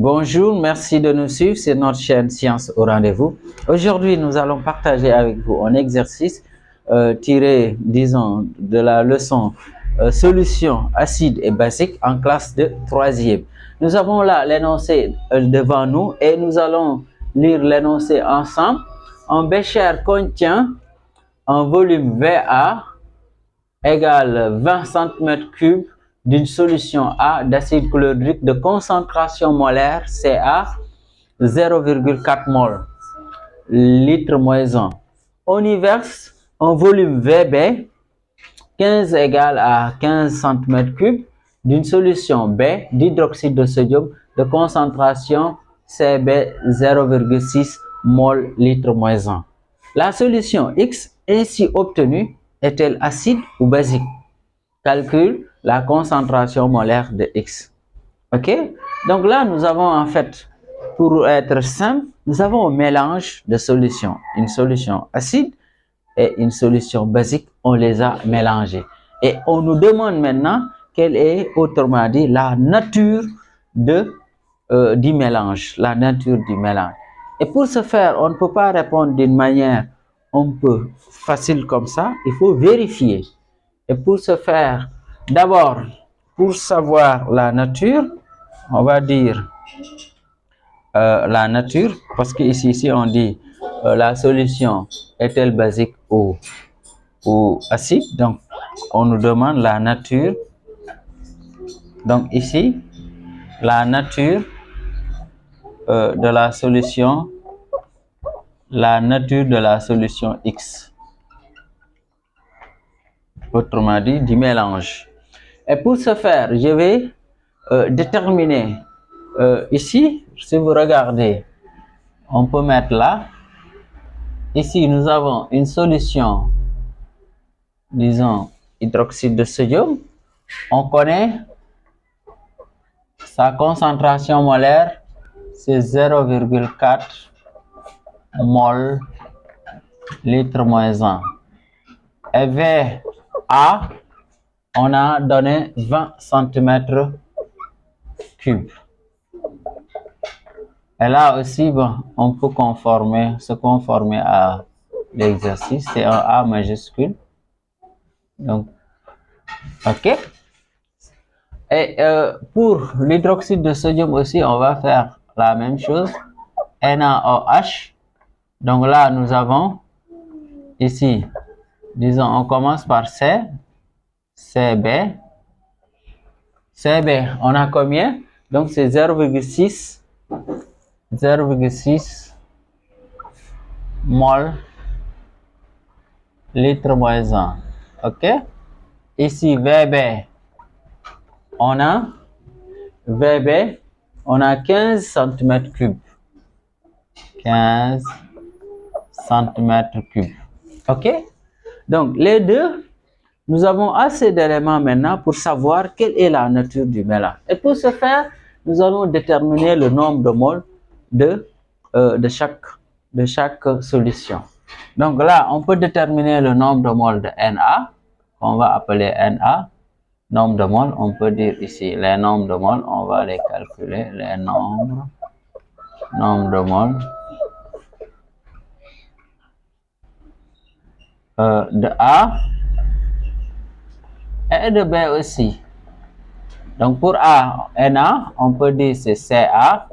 Bonjour, merci de nous suivre sur notre chaîne Science au rendez-vous. Aujourd'hui, nous allons partager avec vous un exercice tiré, disons, de la leçon solution acide et basique en classe de 3e. Nous avons là l'énoncé devant nous et nous allons lire l'énoncé ensemble. Un bécher contient un volume Va égale 20 cm3 d'une solution A d'acide chlorhydrique de concentration molaire Ca 0,4 mol litre moins 1. On y verse un volume Vb 15 égale à 15 cm3 d'une solution B d'hydroxyde de sodium de concentration Cb 0,6 mol litre moins 1. La solution X ainsi obtenue est-elle acide ou basique? Calcule la concentration molaire de X. Ok? Donc là, nous avons en fait, pour être simple, nous avons un mélange de solutions. Une solution acide et une solution basique, on les a mélangées. Et on nous demande maintenant quelle est, autrement dit, la nature du mélange. La nature du mélange. Et pour ce faire, on ne peut pas répondre d'une manière un peu facile comme ça. Il faut vérifier. Et pour ce faire, d'abord, pour savoir la nature, on va dire la nature, parce qu'ici on dit la solution est-elle basique ou acide. Donc, on nous demande la nature. Donc, ici, la nature de la solution X. Autrement dit, du mélange. Et pour ce faire, je vais déterminer ici, si vous regardez, on peut mettre là. Ici, nous avons une solution, disons, hydroxyde de sodium. On connaît sa concentration molaire, c'est 0,4 mol litre moins 1. Et Va, on a donné 20 cm3. Et là aussi, bon, on peut se conformer à l'exercice. C'est un A majuscule. Donc, ok. Et pour l'hydroxyde de sodium aussi, on va faire la même chose. NaOH. Donc là, nous avons ici, disons, on commence par C. Cb. Cb, on a combien? Donc c'est 0,6 mol litre moins 1. Ok? Ici, Vb, on a 15 cm3. 15 cm3. Ok? Donc, les deux, nous avons assez d'éléments maintenant pour savoir quelle est la nature du mélange. Et pour ce faire, nous allons déterminer le nombre de moles de chaque solution. Donc là, on peut déterminer le nombre de moles de Na, qu'on va appeler Na. Nombre de moles, on peut dire ici les nombres de moles, on va les calculer, les nombres de moles de A et de B aussi. Donc pour Na, on peut dire c'est Ca,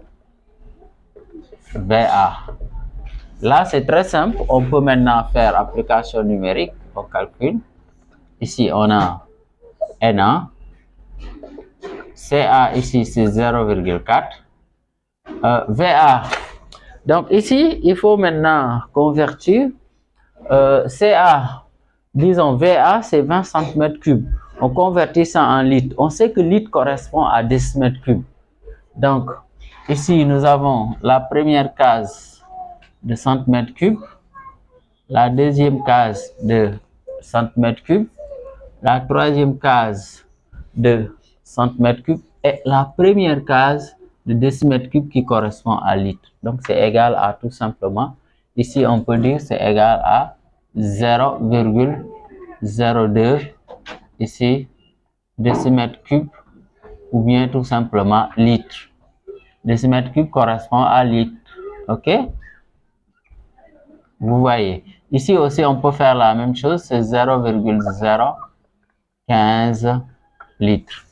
Va. Là, c'est très simple. On peut maintenant faire application numérique au calcul. Ici, on a Na. Ca, ici, c'est 0,4. Va. Donc ici, il faut maintenant convertir. Ca, disons Va, c'est 20 cm3. On convertit ça en litres. On sait que litre correspond à décimètre cube. Donc, ici, nous avons la première case de centimètres cubes, la deuxième case de centimètres cubes, la troisième case de centimètres cubes et la première case de décimètres cubes qui correspond à litre. Donc, c'est égal à tout simplement, ici, on peut dire c'est égal à 0,02 ici décimètre cube ou bien tout simplement litre. Décimètre cube correspond à litre. OK? Vous voyez. Ici aussi, on peut faire la même chose. C'est 0,015 litres.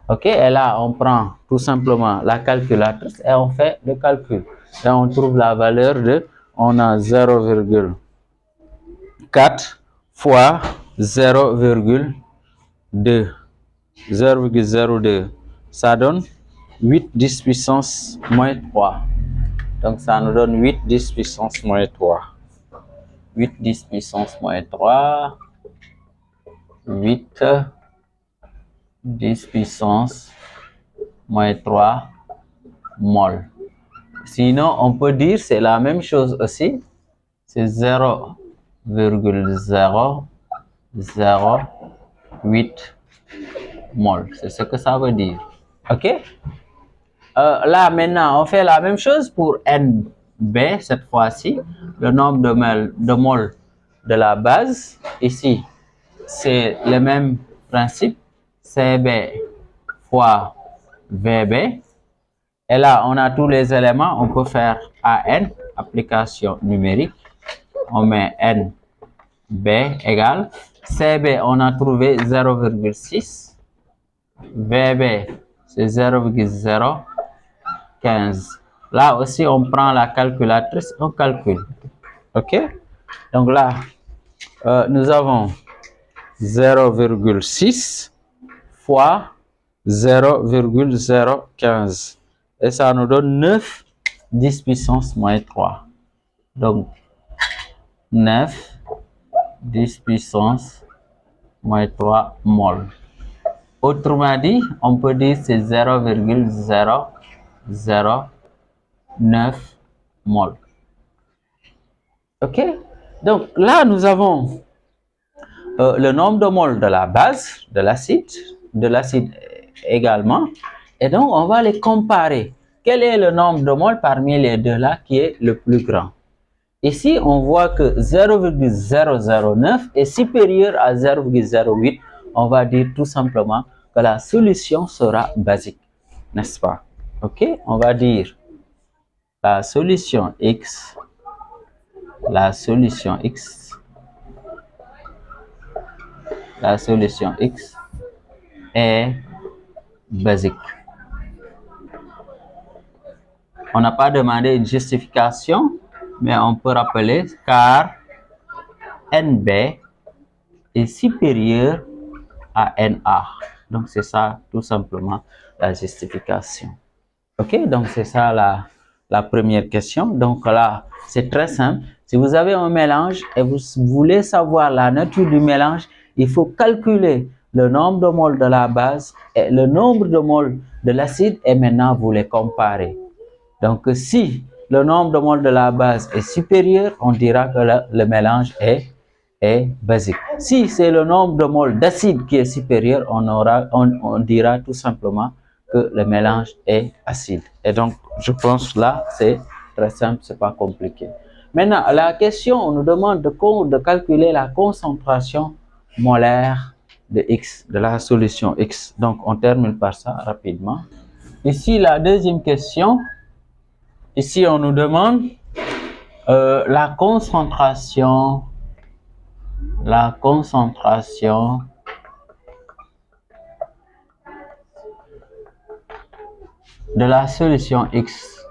OK? Et là, on prend tout simplement la calculatrice et on fait le calcul. Et on trouve la valeur de, on a 0,4 fois 0,2. 0,02. Ça donne 8 10 puissance moins 3. Donc, ça nous donne 8 10 puissance moins 3. 8 10 puissance moins 3. 8 10 puissance moins 3 mol. Sinon, on peut dire c'est la même chose aussi. C'est 0,008 mol. C'est ce que ça veut dire. OK? Là, maintenant, on fait la même chose pour NB, cette fois-ci. Le nombre de mol de la base. Ici, c'est le même principe. CB fois VB. Et là, on a tous les éléments. On peut faire AN, application numérique. On met NB égale. CB, on a trouvé 0,6. VB, c'est 0,015. Là aussi, on prend la calculatrice, on calcule. OK? Donc là, nous avons 0,6 fois 0,015. Et ça nous donne 9 10 puissance moins 3. Donc, 9 10 puissance moins 3 mol. Autrement dit, on peut dire c'est 0,009 mol. OK? Donc là, nous avons le nombre de mol de la base de l'acide également. Et donc, on va les comparer. Quel est le nombre de mol parmi les deux là qui est le plus grand? Ici, on voit que 0,009 est supérieur à 0,08. On va dire tout simplement que la solution sera basique, n'est-ce pas? OK? On va dire la solution X est basique. On n'a pas demandé une justification, mais on peut rappeler car NB est supérieur à NA. Donc, c'est ça tout simplement la justification. OK? Donc, c'est ça la première question. Donc là, c'est très simple. Si vous avez un mélange et vous voulez savoir la nature du mélange, il faut calculer le nombre de moles de la base et le nombre de moles de l'acide et maintenant vous les comparez. Donc, si le nombre de moles de la base est supérieur, on dira que le mélange est basique. Si c'est le nombre de moles d'acide qui est supérieur, on dira tout simplement que le mélange est acide. Et donc, je pense là, c'est très simple, c'est pas compliqué. Maintenant, la question, on nous demande de calculer la concentration molaire de X, de la solution X. Donc, on termine par ça rapidement. Ici, la deuxième question. Ici, on nous demande la concentration de la solution X,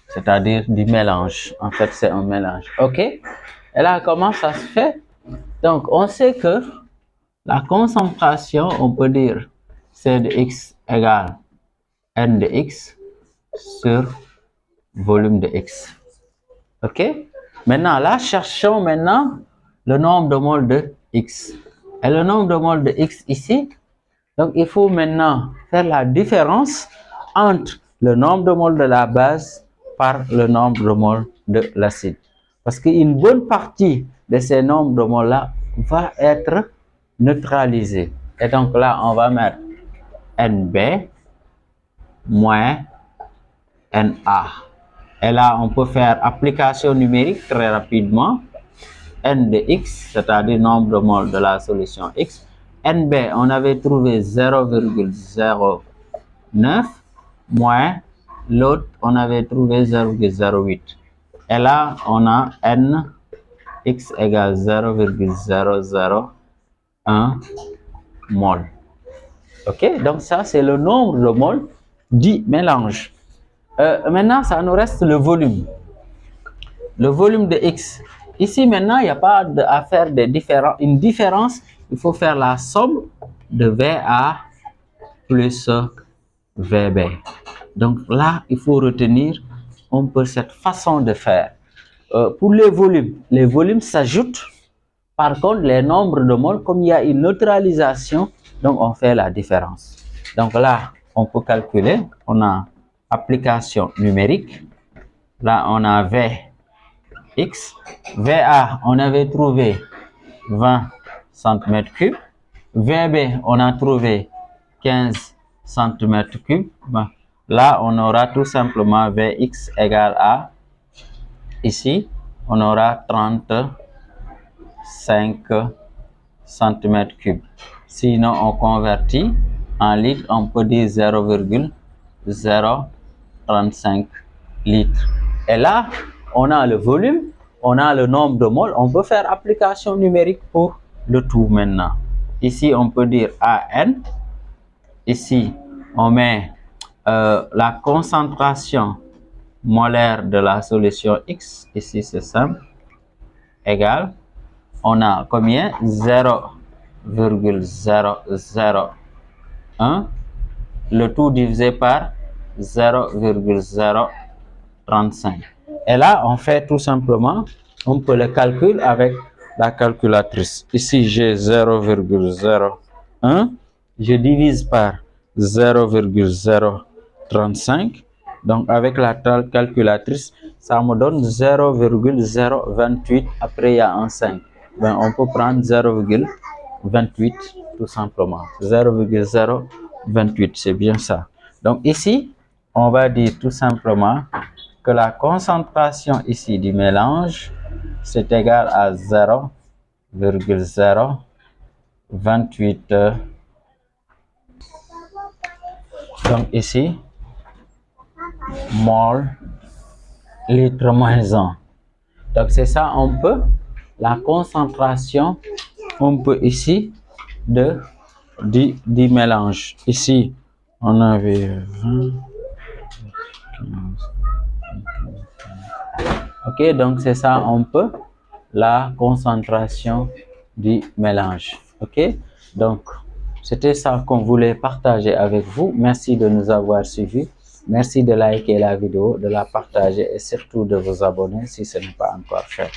c'est-à-dire du mélange. En fait, c'est un mélange. OK? Et là, comment ça se fait? Donc, on sait que la concentration, on peut dire C de X égale N de X sur volume de X. OK? Maintenant, là, cherchons maintenant le nombre de moles de X. Et le nombre de moles de X ici, donc il faut maintenant faire la différence entre le nombre de moles de la base par le nombre de moles de l'acide. Parce qu'une bonne partie de ces nombres de moles-là va être neutralisée. Et donc là, on va mettre NB moins NA. Et là, on peut faire application numérique très rapidement. N de X, c'est-à-dire nombre de moles de la solution X. NB, on avait trouvé 0,09 moins l'autre, on avait trouvé 0,08. Et là, on a N X égale 0,001 mol. Ok, donc ça, c'est le nombre de moles du mélange. Maintenant, ça nous reste le volume. Le volume de X. Ici, maintenant, il n'y a pas à faire une différence. Il faut faire la somme de VA plus VB. Donc là, il faut retenir un peu cette façon de faire. Pour les volumes s'ajoutent. Par contre, les nombres de moles, comme il y a une neutralisation, donc on fait la différence. Donc là, on peut calculer. On a application numérique. Là, on a Vx. VA, on avait trouvé 20 cm3. VB, on a trouvé 15 cm3. Bon, là, on aura tout simplement Vx égale à, ici, on aura 35 cm3. Sinon, on convertit en litres, on peut dire 0,035 litres. Et là, on a le volume, on a le nombre de moles, on peut faire application numérique pour le tout maintenant. Ici, on peut dire AN. Ici, on met la concentration molaire de la solution X. Ici, c'est simple. Égal. On a combien? 0,001. Le tout divisé par 0,035. Et là, on fait tout simplement, on peut le calculer avec la calculatrice. Ici, j'ai 0,01. Je divise par 0,035. Donc, avec la calculatrice, ça me donne 0,028. Après, il y a un 5. Ben, on peut prendre 0,28 tout simplement. 0,028, c'est bien ça. Donc, ici, on va dire tout simplement que la concentration ici du mélange, c'est égal à 0,028. Donc ici, mol litre moins 1. Donc c'est ça, on peut, la concentration, on peut ici, du mélange. Ici, on avait 20. Ok, donc c'est ça, on peut, la concentration du mélange. Ok, donc c'était ça qu'on voulait partager avec vous. Merci de nous avoir suivis. Merci de liker la vidéo, de la partager et surtout de vous abonner si ce n'est pas encore fait.